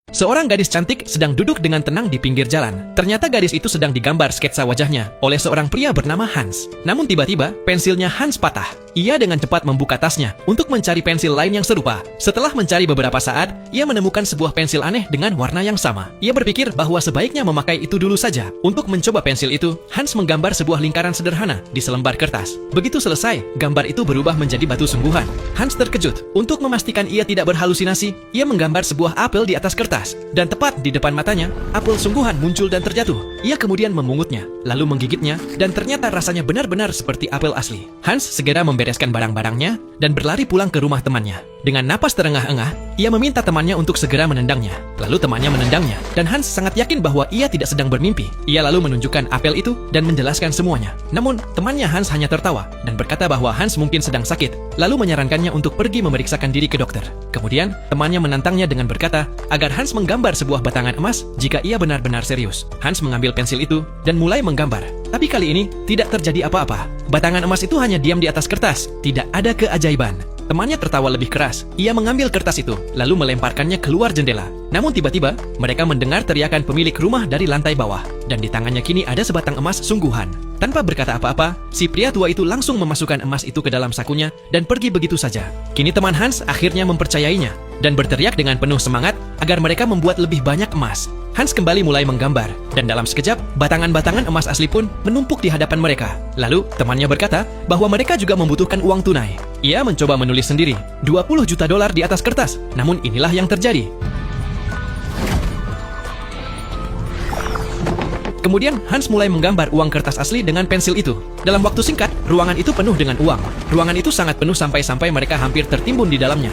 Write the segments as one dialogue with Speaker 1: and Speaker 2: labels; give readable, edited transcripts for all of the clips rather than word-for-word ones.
Speaker 1: Seorang gadis cantik sedang duduk dengan tenang di pinggir jalan. Ternyata gadis itu sedang digambar sketsa wajahnya oleh seorang pria bernama Hans. Namun tiba-tiba, pensilnya Hans patah. Ia dengan cepat membuka tasnya untuk mencari pensil lain yang serupa. Setelah mencari beberapa saat, ia menemukan sebuah pensil aneh dengan warna yang sama. Ia berpikir bahwa sebaiknya memakai itu dulu saja. Untuk mencoba pensil itu, Hans menggambar sebuah lingkaran sederhana di selembar kertas. Begitu selesai, gambar itu berubah menjadi batu sungguhan. Hans terkejut. Untuk memastikan ia tidak berhalusinasi, ia menggambar sebuah apel di atas kertas. Dan tepat di depan matanya, apel sungguhan muncul dan terjatuh. Ia kemudian memungutnya, lalu menggigitnya, dan ternyata rasanya benar-benar seperti apel asli. Hans segera membereskan barang-barangnya dan berlari pulang ke rumah temannya. Dengan napas terengah-engah, ia meminta temannya untuk segera menendangnya. Lalu temannya menendangnya, dan Hans sangat yakin bahwa ia tidak sedang bermimpi. Ia lalu menunjukkan apel itu dan menjelaskan semuanya. Namun, temannya Hans hanya tertawa dan berkata bahwa Hans mungkin sedang sakit, lalu menyarankannya untuk pergi memeriksakan diri ke dokter. Kemudian, temannya menantangnya dengan berkata agar Hans menggambar sebuah batangan emas jika ia benar-benar serius. Hans mengambil pensil itu dan mulai menggambar. Tapi kali ini, tidak terjadi apa-apa. Batangan emas itu hanya diam di atas kertas, tidak ada keajaiban. Temannya tertawa lebih keras. Ia mengambil kertas itu, lalu melemparkannya keluar jendela. Namun tiba-tiba, mereka mendengar teriakan pemilik rumah dari lantai bawah. Dan di tangannya kini ada sebatang emas sungguhan. Tanpa berkata apa-apa, si pria tua itu langsung memasukkan emas itu ke dalam sakunya dan pergi begitu saja. Kini teman Hans akhirnya mempercayainya dan berteriak dengan penuh semangat agar mereka membuat lebih banyak emas. Hans kembali mulai menggambar, dan dalam sekejap, batangan-batangan emas asli pun menumpuk di hadapan mereka. Lalu, temannya berkata bahwa mereka juga membutuhkan uang tunai. Ia mencoba menulis sendiri, $20 juta di atas kertas. Namun inilah yang terjadi. Kemudian, Hans mulai menggambar uang kertas asli dengan pensil itu. Dalam waktu singkat, ruangan itu penuh dengan uang. Ruangan itu sangat penuh sampai-sampai mereka hampir tertimbun di dalamnya.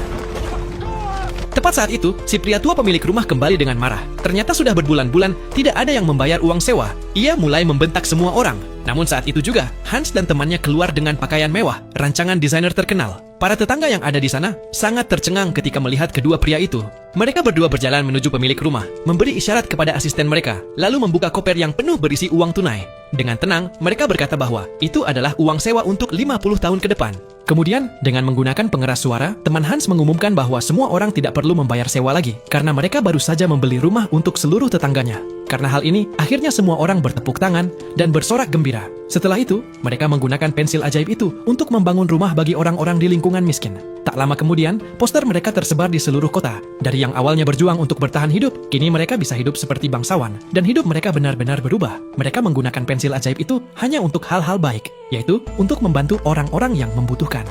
Speaker 1: Tepat saat itu, si pria tua pemilik rumah kembali dengan marah. Ternyata sudah berbulan-bulan tidak ada yang membayar uang sewa. Ia mulai membentak semua orang. Namun saat itu juga, Hans dan temannya keluar dengan pakaian mewah, rancangan desainer terkenal. Para tetangga yang ada di sana sangat tercengang ketika melihat kedua pria itu. Mereka berdua berjalan menuju pemilik rumah, memberi isyarat kepada asisten mereka, lalu membuka koper yang penuh berisi uang tunai. Dengan tenang, mereka berkata bahwa itu adalah uang sewa untuk 50 tahun ke depan. Kemudian, dengan menggunakan pengeras suara, teman Hans mengumumkan bahwa semua orang tidak perlu membayar sewa lagi, karena mereka baru saja membeli rumah untuk seluruh tetangganya. Karena hal ini, akhirnya semua orang bertepuk tangan dan bersorak gembira. Setelah itu, mereka menggunakan pensil ajaib itu untuk membangun rumah bagi orang-orang di lingkungan miskin. Tak lama kemudian, poster mereka tersebar di seluruh kota. Dari yang awalnya berjuang untuk bertahan hidup, kini mereka bisa hidup seperti bangsawan, dan hidup mereka benar-benar berubah. Mereka menggunakan pensil ajaib itu hanya untuk hal-hal baik, yaitu untuk membantu orang-orang yang membutuhkan.